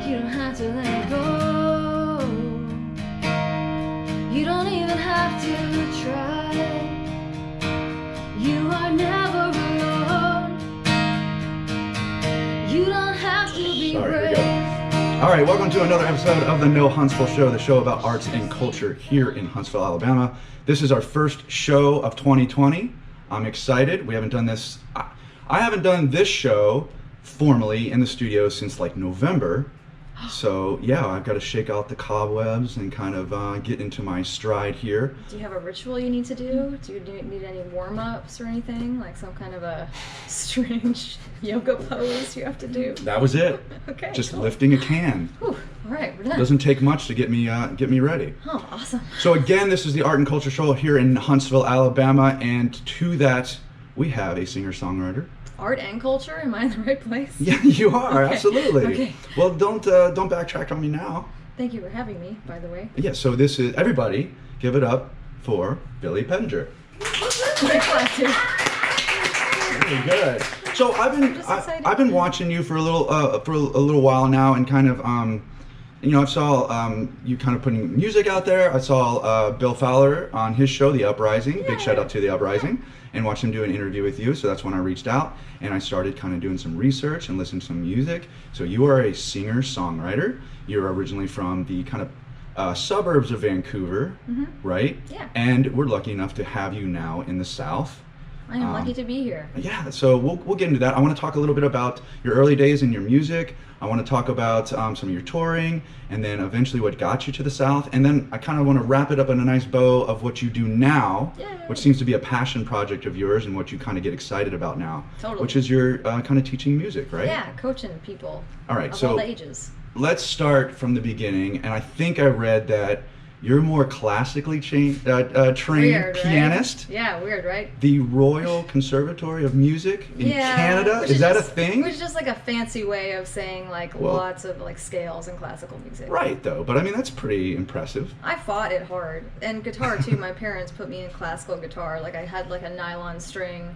You don't have to let go. You don't even have to try. You are never alone. You don't have to be brave. All right, welcome to another episode of the No Huntsville Show, the show about arts and culture here in Huntsville, Alabama. This is our first show of 2020. I'm excited. We haven't done this. I haven't done this show formally in the studio since like November. So yeah, I've got to shake out the cobwebs and kind of get into my stride here. Do you have a ritual you need to do? Do you need any warm-ups or anything? Like some kind of a strange yoga pose you have to do? That was it. Okay. Just cool. lifting a can. Whew. All right, we're done. Doesn't take much to get me ready. Oh, awesome. So again, this is the Art and Culture Show here in Huntsville, Alabama, and to that we have a singer-songwriter. Art and culture? Am I in the right place? Yeah, you are. Okay. Absolutely. Okay. Well, don't backtrack on me now. Thank you for having me, by the way. Yeah. So this is everybody. Give it up for Billy Pettinger. Very good. So I've been watching you for a little while now, and kind of I saw you kind of putting music out there. I saw Bill Fowler on his show, The Uprising. Yay. Big shout out to The Uprising. And watched him do an interview with you, so that's when I reached out and I started kind of doing some research and listening to some music. So you are a singer-songwriter. You're originally from the kind of suburbs of Vancouver, right? Yeah. And we're lucky enough to have you now in the South. I am lucky to be here. Yeah, so we'll get into that. I want to talk a little bit about your early days in your music. I want to talk about some of your touring, and then eventually what got you to the South. And then I kind of want to wrap it up in a nice bow of what you do now, Yay. which seems to be a passion project of yours and what you kind of get excited about now. Totally. Which is your kind of teaching music, right? Yeah, coaching people. All right, of so all ages. let's start from the beginning. And I think I read that you're more classically trained Weird, pianist. Right? Yeah, weird, right? The Royal Conservatory of Music in Canada? Is that a thing? Which is just like a fancy way of saying like lots of like scales in classical music. Right, though. But I mean, that's pretty impressive. I fought it hard. And guitar too. My parents put me in classical guitar. Like I had like a nylon string,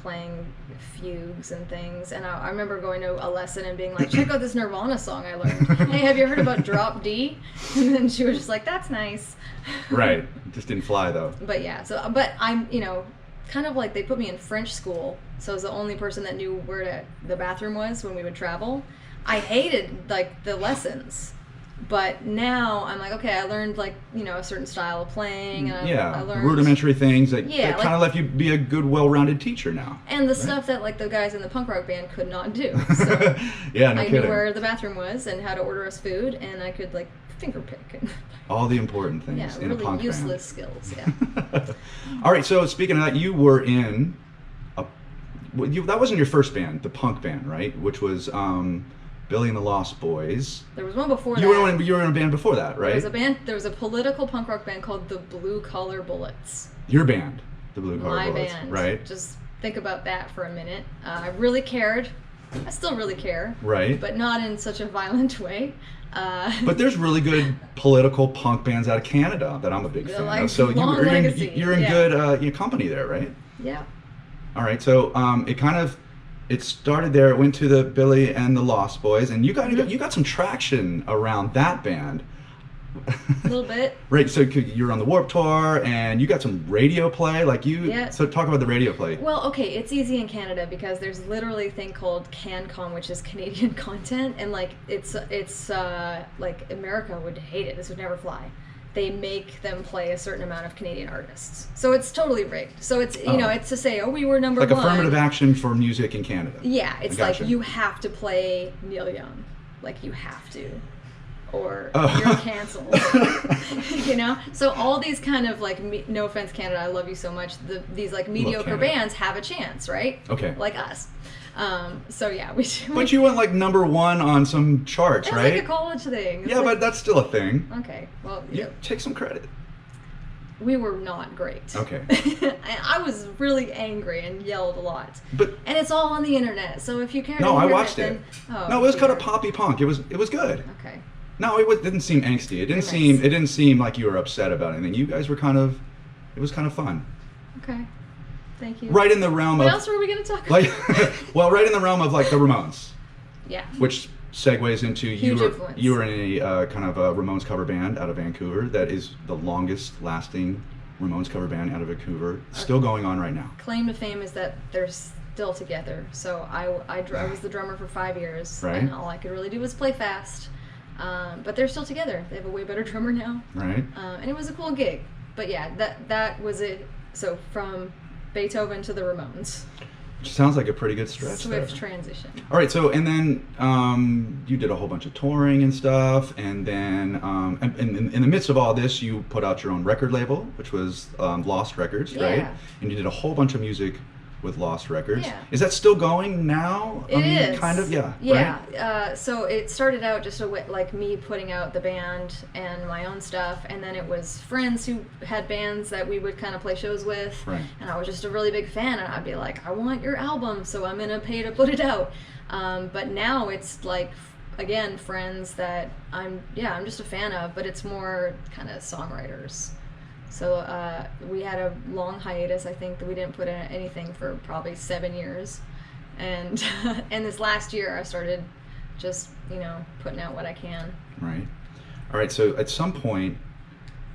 playing fugues and things. And I remember going to a lesson and being like, check out this Nirvana song I learned. Hey, have you heard about drop D? And then she was just like, that's nice. Right. It just didn't fly, though. But yeah, but I'm, kind of like they put me in French school. So I was the only person that knew where the bathroom was when we would travel. I hated like the lessons. But now I'm like, okay, I learned like, a certain style of playing. And I learned rudimentary things that like, kind of let you be a good, well-rounded teacher now. And the stuff that like the guys in the punk rock band could not do. So yeah, no I kidding. knew where the bathroom was and how to order us food, and I could like finger pick. All the important things in really a punk useless band. skills, yeah. All right, so speaking of that, you were in that wasn't your first band, the punk band, right? Which was Billy and the Lost Boys. There was one before you that. You were in a band before that, right? There was a political punk rock band called the Blue Collar Bullets. Your band, the Blue Collar My Bullets, band. right? Just think about that for a minute. I really cared. I still really care. Right. But not in such a violent way. But there's really good political punk bands out of Canada that I'm a big fan of. So you're in good company there, right? Yeah. All right. So it started there. It went to the Billy and the Lost Boys, and you got some traction around that band. A little bit. Right. So you're on the Warped Tour, and you got some radio play. Yeah. So talk about the radio play. Well, okay, it's easy in Canada because there's literally a thing called CanCon, which is Canadian content, and like it's like America would hate it. This would never fly. They make them play a certain amount of Canadian artists, so it's totally rigged. So it's it's to say, we were number like one. Like affirmative action for music in Canada. Yeah, it's like you have to play Neil Young, like you have to. Or you're canceled. So all these kind of like no offense Canada, I love you so much, these like mediocre bands have a chance, right? Okay. Like us. So yeah, we But you went like number one on some charts, right? It's like a college thing. But that's still a thing. Okay, well, take some credit. We were not great. Okay. I was really angry and yelled a lot. And it's all on the internet, so if you care to hear I watched it. Oh, no, it was kind of poppy punk. It was good. Okay. No, it didn't seem angsty. It didn't seem like you were upset about anything. You guys were it was kind of fun. Okay. Thank you. Right in the realm What else were we going to talk about? Right in the realm of like the Ramones. Yeah. Which segues into Huge influence. you were in a kind of a Ramones cover band out of Vancouver that is the longest lasting Ramones cover band out of Vancouver, still going on right now. Claim to fame is that they're still together. So I was the drummer for 5 years, Right. and all I could really do was play fast. But they're still together. They have a way better drummer now. Right. And it was a cool gig. But yeah, that was it. So from Beethoven to the Ramones. Which sounds like a pretty good stretch. Swift there. transition. All right, so and then you did a whole bunch of touring and stuff, and then in the midst of all this, you put out your own record label, which was Lost Records, right? Yeah. And you did a whole bunch of music with Lost Records. Yeah. Is that still going now? It is. Kind of, yeah. Yeah. Right? So it started out just like me putting out the band and my own stuff, and then it was friends who had bands that we would kind of play shows with. Right. And I was just a really big fan, and I'd be like, I want your album, so I'm gonna pay to put it out. But now it's like, again, friends that I'm just a fan of, but it's more kind of songwriters. So we had a long hiatus. I think that we didn't put in anything for probably 7 years, and and this last year I started just putting out what I can. Right. All right. So at some point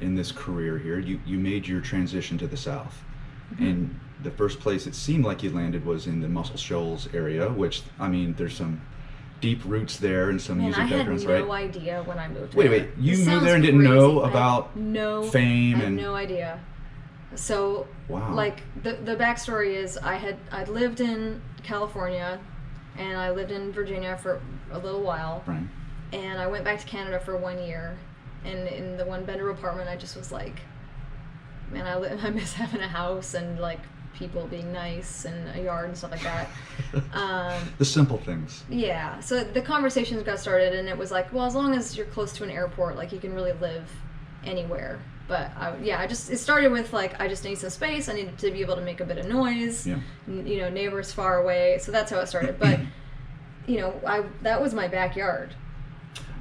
in this career here, you made your transition to the South, Mm-hmm. and the first place it seemed like you landed was in the Muscle Shoals area, which I mean, there's some deep roots there and some music backgrounds, I had no right? idea when I moved Wait, there. you This moved sounds there and didn't crazy. know I had about fame I had and no idea. So, Wow. like the backstory is I'd lived in California, and I lived in Virginia for a little while, right. and I went back to Canada for 1 year, and in the one-bedroom apartment I just was like, man, I miss having a house and like people being nice and a yard and stuff like that. The simple things. Yeah, so the conversations got started, and it was like, well, as long as you're close to an airport, like you can really live anywhere. But it started with like, I just need some space. I needed to be able to make a bit of noise. Yeah. Neighbors far away. So that's how it started. But that was my backyard,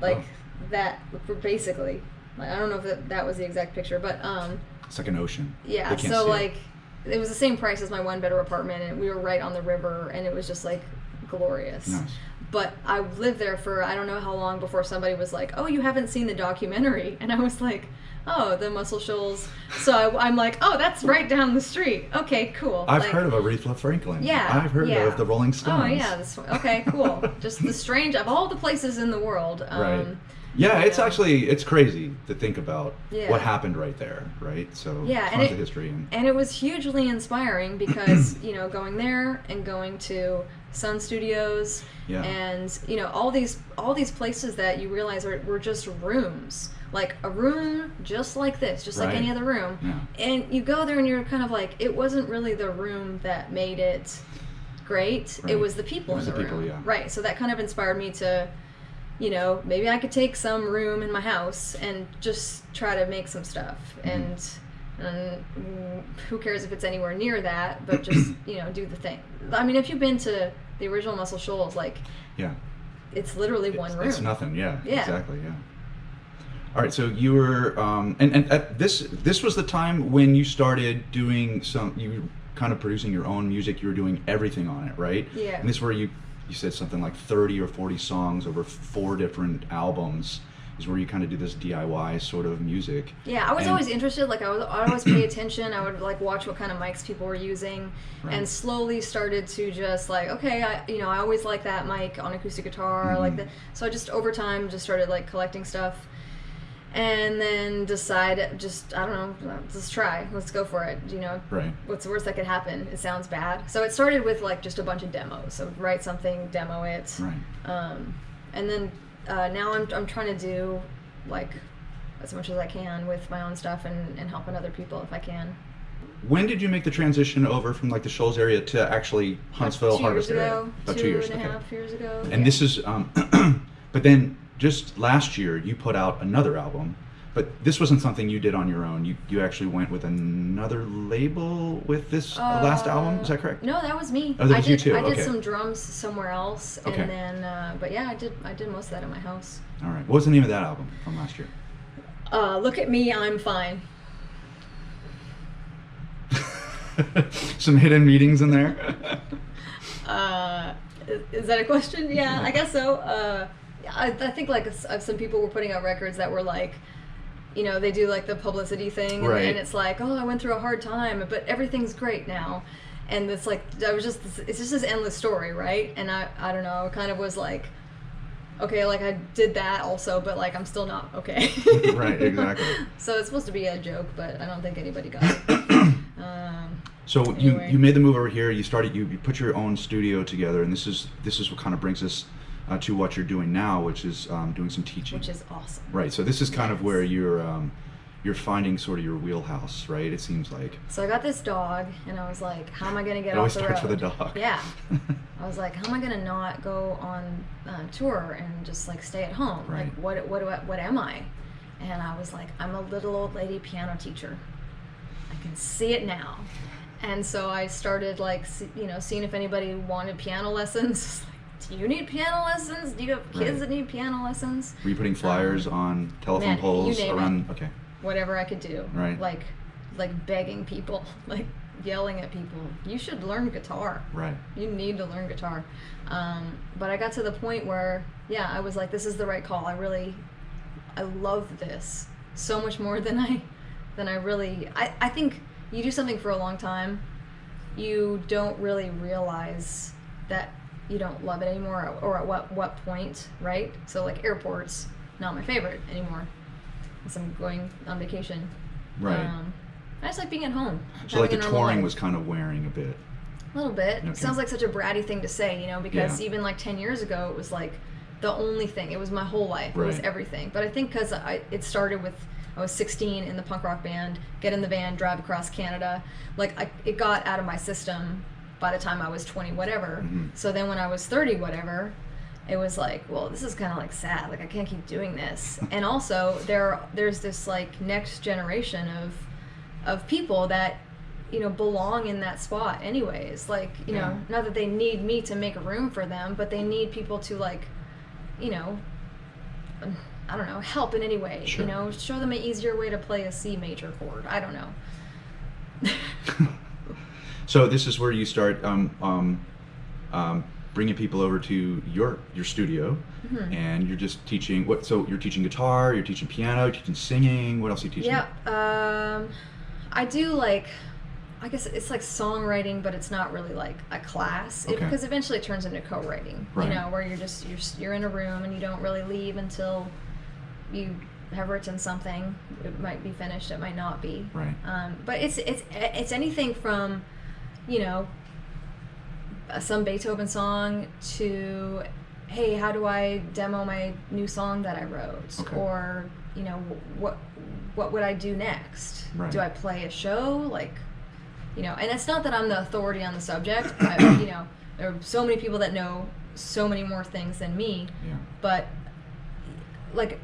like that basically. Like, I don't know if that was the exact picture, but It's like an ocean. yeah. They can't So see like, it was the same price as my one-bedroom apartment, and we were right on the river, and it was just like glorious. Nice. But I lived there for I don't know how long before somebody was like, "Oh, you haven't seen the documentary," and I was like, "Oh, the Muscle Shoals." So I'm like, "Oh, that's right down the street. Okay, cool." I've heard of Aretha Franklin. Yeah, I've heard yeah. of the Rolling Stones. Oh yeah. Okay, cool. Just the strange of all the places in the world. Right. Yeah, it's know. it's crazy to think about Yeah. what happened right there, right? So Yeah, tons of history. And it was hugely inspiring because, going there and going to Sun Studios Yeah. and, all these places that you realize were just rooms. Like a room just like this, just like Right. any other room. Yeah. And you go there and you're kind of like, it wasn't really the room that made it great. Right. It was the people It was in the the people, room. yeah. Right. So that kind of inspired me to, maybe I could take some room in my house and just try to make some stuff. Mm-hmm. And who cares if it's anywhere near that, but just, do the thing. I mean, if you've been to the original Muscle Shoals, like, Yeah. it's literally one room. It's nothing. Yeah. Yeah. Exactly. Yeah. All right. So you were, and at this was the time when you started doing you were kind of producing your own music. You were doing everything on it, right? Yeah. And this is where you said something like 30 or 40 songs over 4 different albums is where you kind of do this DIY sort of music. Yeah, I was always interested. Like, I would always pay attention. I would like watch what kind of mics people were using, Right. and slowly started to just like, okay, I always like that mic on acoustic guitar, like that. So I just over time just started like collecting stuff, and then decided I don't know, let's try, let's go for it. Right. What's the worst that could happen? It sounds bad. So it started with like just a bunch of demos. So write something, demo it, Right. and then now I'm trying to do like as much as I can with my own stuff and helping other people if I can. When did you make the transition over from like the Shoals area to actually Huntsville, About 2 years Harvest area? ago, About 2 two years. and a Okay. half years ago. And this is, but then just last year you put out another album, but this wasn't something you did on your own. You actually went with another label with this last album. Is that correct? No, that was me. Oh, that was you too. I did Okay. some drums somewhere else, Okay. and then but yeah, I did most of that in my house. All right. What was the name of that album from last year? Look at me, I'm fine. Some hidden meetings in there. Is that a question? Yeah, I guess so. I think like some people were putting out records that were like, you know, they do like the publicity thing, and, and it's like, oh, I went through a hard time, but everything's great now, and it's like it's just this endless story, right? And I don't know, it kind of was like, okay, like I did that also, but like I'm still not okay. Right, exactly. So it's supposed to be a joke, but I don't think anybody got it. So anyway. you made the move over here. You started. You put your own studio together, and this is what kind of brings us to what you're doing now, which is doing some teaching. Which is awesome. Right. So this is kind of where you're finding sort of your wheelhouse, right? It seems like. So I got this dog, and I was like, how am I going to get off the road? It always starts with a dog. Yeah. I was like, how am I going to not go on tour and just like stay at home? Right. Like, what am I? And I was like, I'm a little old lady piano teacher. I can see it now. And so I started like, you know, seeing if anybody wanted piano lessons. Do you need piano lessons? Do you have kids that need piano lessons? Were you putting flyers on telephone poles around? It. Okay. Whatever I could do. Right. Like begging people, like yelling at people. You should learn guitar. Right. You need to learn guitar. But I got to the point where, yeah, I was like, this is the right call. I love this so much more than I really. I think you do something for a long time, you don't really realize that you don't love it anymore, or at what point, right? So like airports, not my favorite anymore, unless I'm going on vacation. Right. I just like being at home. So like the touring was kind of wearing a bit. A little bit. Okay. Sounds like such a bratty thing to say, you know, because even like 10 years ago, it was like the only thing. It was my whole life. It was everything. But I think because it started with, I was 16 in the punk rock band, get in the van, drive across Canada. Like it got out of my system by the time I was 20 whatever. Mm-hmm. So then when I was 30 whatever, it was like, well, this is kind of like sad. Like I can't keep doing this. And also there's this like next generation of people that, you know, belong in that spot anyways. Like, you know, not that they need me to make a room for them, but they need people to like, you know, I don't know, help in any way. Sure. You know, show them an easier way to play a C major chord. I don't know. So this is where you start bringing people over to your studio, and you're just teaching what? So you're teaching guitar, you're teaching piano, you're teaching singing. What else are you teaching? Yeah, I do like, I guess it's like songwriting, but it's not really like a class, because eventually it turns into co-writing. Right. You know, where you're in a room and you don't really leave until you have written something. It might be finished, it might not be. Right. But it's anything from, you know, some Beethoven song to, hey, how do I demo my new song that I wrote? Okay. Or, you know, what would I do next? Right. Do I play a show? Like, you know, and it's not that I'm the authority on the subject. You know, there are so many people that know so many more things than me. Yeah. But like,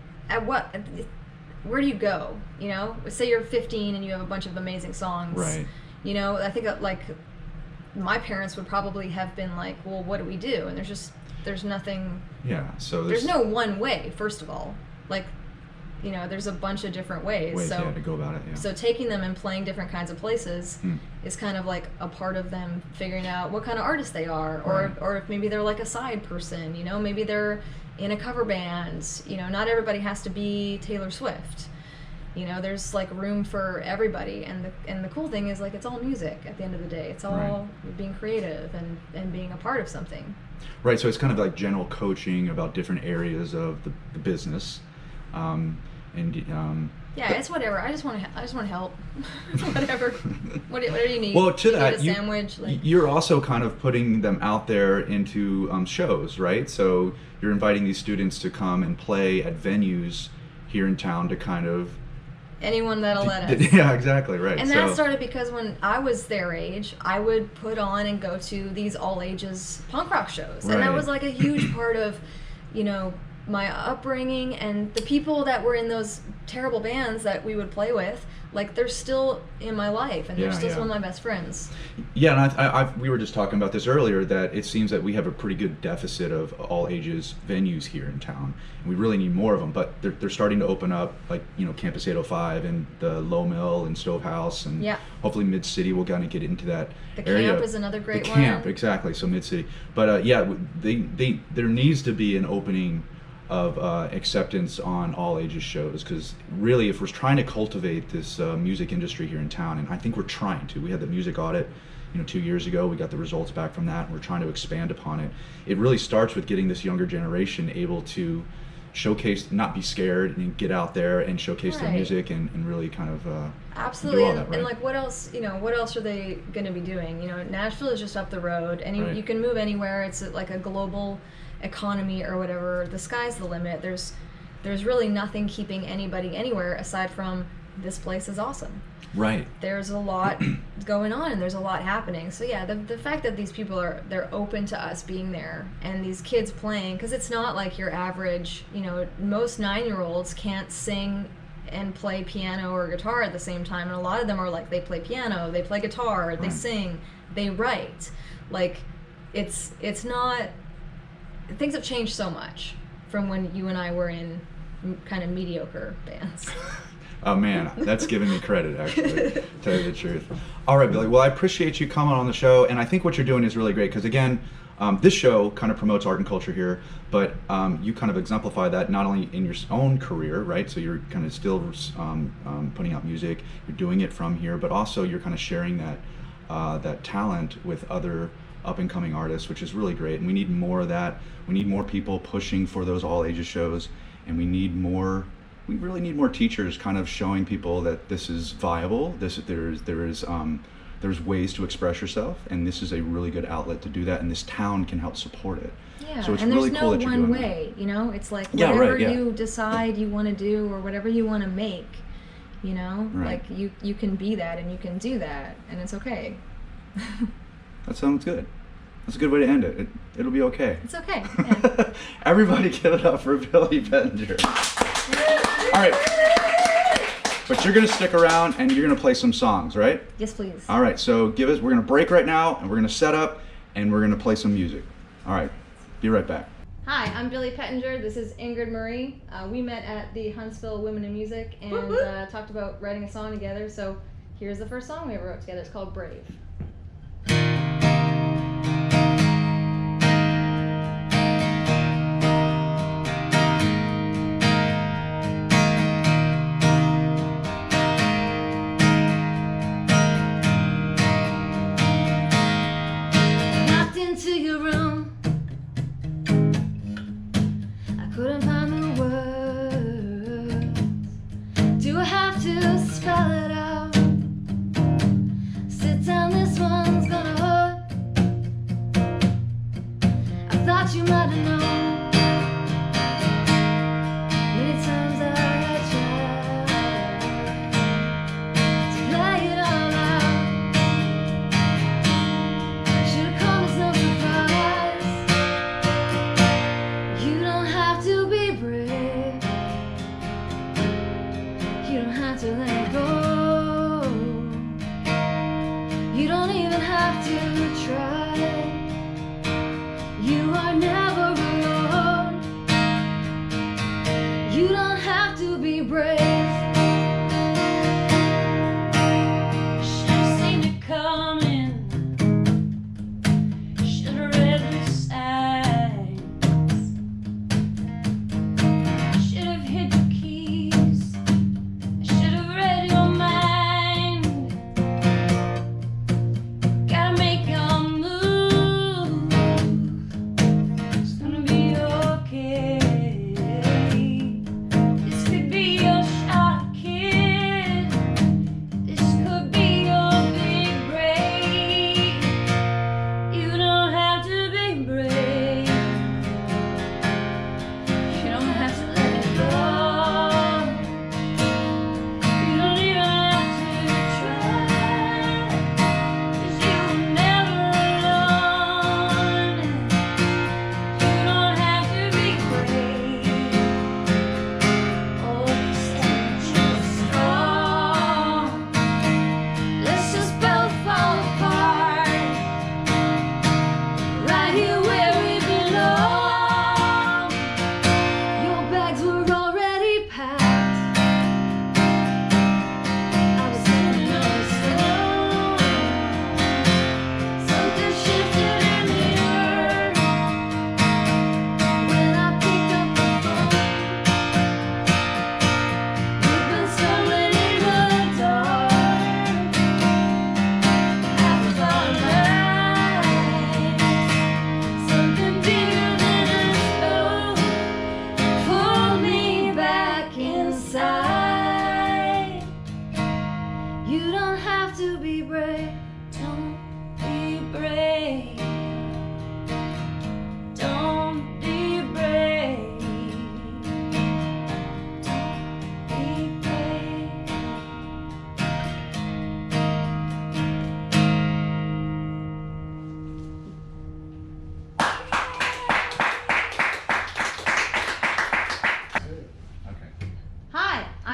where do you go? You know, say you're 15 and you have a bunch of amazing songs. Right. You know, I think that like my parents would probably have been like, well, what do we do? And there's nothing. Yeah. So there's no one way. First of all, like, you know, there's a bunch of different ways. So, to go about it. Yeah. So taking them and playing different kinds of places is kind of like a part of them figuring out what kind of artist they are, or if maybe they're like a side person. You know, maybe they're in a cover band. You know, not everybody has to be Taylor Swift. You know, there's like room for everybody, and the cool thing is like it's all music at the end of the day. It's all being creative and being a part of something. Right. So it's kind of like general coaching about different areas of the business. Yeah, it's whatever. I just want to help. Whatever. What do you need? Well, to that, need a sandwich. Like, you're also kind of putting them out there into shows, right? So you're inviting these students to come and play at venues here in town to kind of. Anyone that'll let us. Yeah, exactly, right. And that started because when I was their age, I would put on and go to these all ages punk rock shows, and that was like a huge part of, you know, my upbringing, and the people that were in those terrible bands that we would play with, like they're still in my life, and they're still some of my best friends. Yeah, and we were just talking about this earlier, that it seems that we have a pretty good deficit of all ages venues here in town, and we really need more of them. But they're starting to open up, like, you know, Campus 805 and the Low Mill and Stovehouse, and hopefully Mid City will kind of get into that area. Camp is another great one. The Camp, exactly. So Mid City, but there needs to be an opening of acceptance on all ages shows, because really if we're trying to cultivate this music industry here in town, and I think we're trying to, we had the music audit 2 years ago, we got the results back from that, and we're trying to expand upon it. It really starts with getting this younger generation able to showcase, not be scared, and get out there and showcase their music and really kind of absolutely do all that, right? And like what else are they going to be doing? Nashville is just up the road, and you can move anywhere. It's like a global economy or whatever. The sky's the limit. There's really nothing keeping anybody anywhere aside from this place is awesome. Right. There's a lot going on, and there's a lot happening. So yeah, the fact that these people they're open to us being there, and these kids playing, because it's not like your average, most 9-year-olds can't sing and play piano or guitar at the same time, and a lot of them are like, they play piano, they play guitar, they sing, they write. Like, it's not, things have changed so much from when you and I were in kind of mediocre bands. Oh man, that's giving me credit, actually, to tell you the truth. All right, Billy, well, I appreciate you coming on the show, and I think what you're doing is really great, because again, this show kind of promotes art and culture here, but you kind of exemplify that not only in your own career, right? So you're kind of still putting out music, you're doing it from here, but also you're kind of sharing that talent with other up-and-coming artists, which is really great, and we need more of that. We need more people pushing for those all-ages shows, and we really need more teachers kind of showing people that this is viable, there's ways to express yourself, and this is a really good outlet to do that, and this town can help support it. Yeah, so it's and really there's cool no that you're one doing way, it's like Yeah, whatever right, yeah. you decide you want to do or whatever you want to make, Right. like you can be that and you can do that, and it's okay. That sounds good. That's a good way to end it. It'll be okay. It's okay. Yeah. Everybody give it up for Billy Pettinger. All right. But you're going to stick around and you're going to play some songs, right? Yes, please. All right. So we're going to break right now, and we're going to set up, and we're going to play some music. All right. Be right back. Hi, I'm Billy Pettinger. This is Ingrid Marie. We met at the Huntsville Women in Music and talked about writing a song together. So here's the first song we ever wrote together. It's called Brave. You might have known. Many times I tried to play it all out. Should've come as no surprise. You don't have to be brave. You don't have to let go. You don't even have to try. You are never alone. You don't have to be brave. Should've seen it coming. Should've read the signs. Should've hit the keys. Should've read your mind. Gotta make your move. It's gonna be okay. This could be your shot.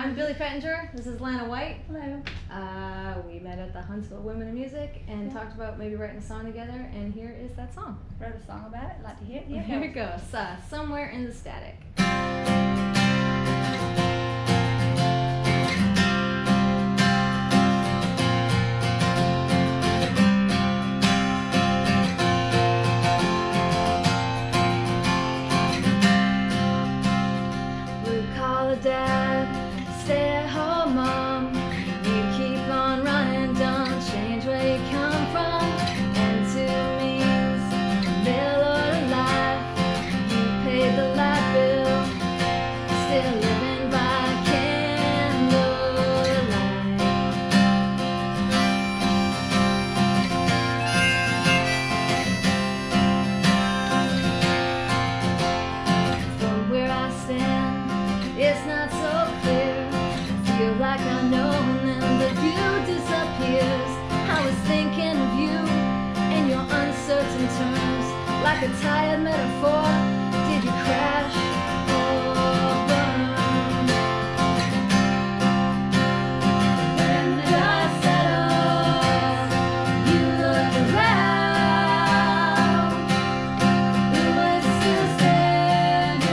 I'm Billy Pettinger. This is Lana White. Hello. We met at the Huntsville Women in Music and talked about maybe writing a song together, and here is that song. Wrote a song about it. Like to hear it? Yeah. Here it goes. Somewhere in the Static. Dad, stay at home, mom. You keep on running, don't change where you come from. And two means mail order life. You paid the light bill, still living by candlelight. From where I stand, it's not so clear. Feel like I know, and then the view disappears. I was thinking of you and your uncertain terms, like a tired metaphor. Did you crash or burn? When the dust settles, you look around. Who is still standing?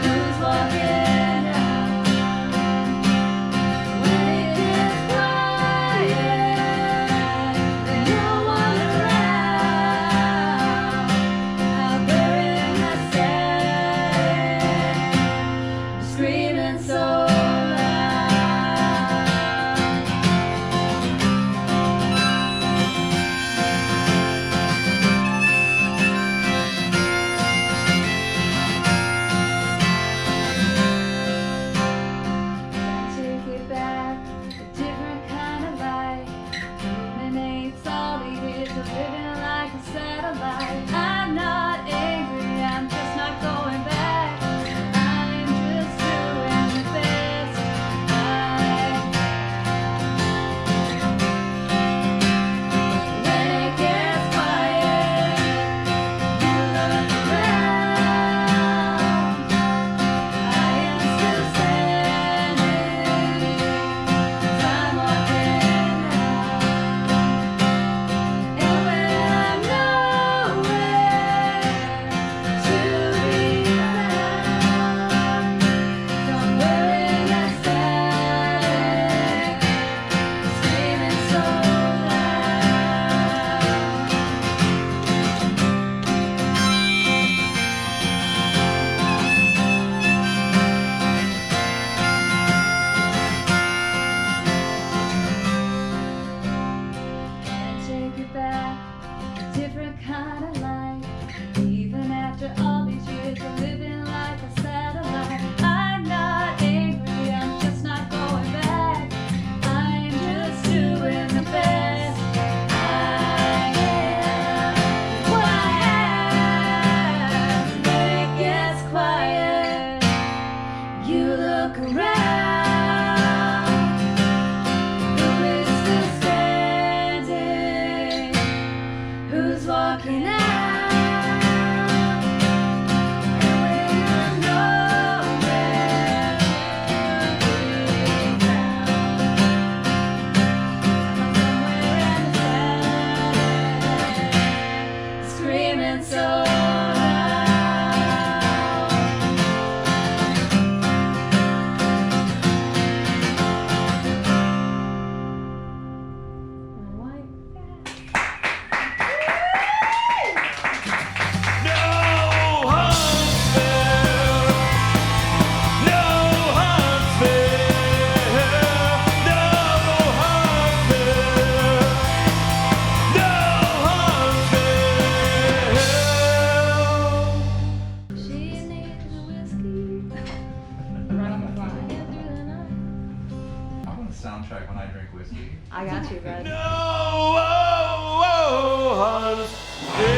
Who's walking out? When it gets quiet and no one around, out there in the sand, screaming so loud. Take it back, a different kind of light. Illuminates all the years of living like a satellite. I'm not angry, I'm just not going back. I'm just doing the best I can. When it gets quiet, you look around. I am still standing. I'm walking out, and when I'm nowhere to be found, somewhere in the static, screaming so Can't take it back, a different kind of life. Even after all these years of living like a satellite, I'm not angry, I'm just not going back. I'm just doing the best I can. What I have, when it gets quiet, you look around. Who is still standing? Who's walking out? And when I'm nowhere to be found, I'm somewhere in the static, screaming so loud. She needs a whiskey. Running the fire through the night. I want a soundtrack when I drink whiskey. I got you, bud. No, Huntsville.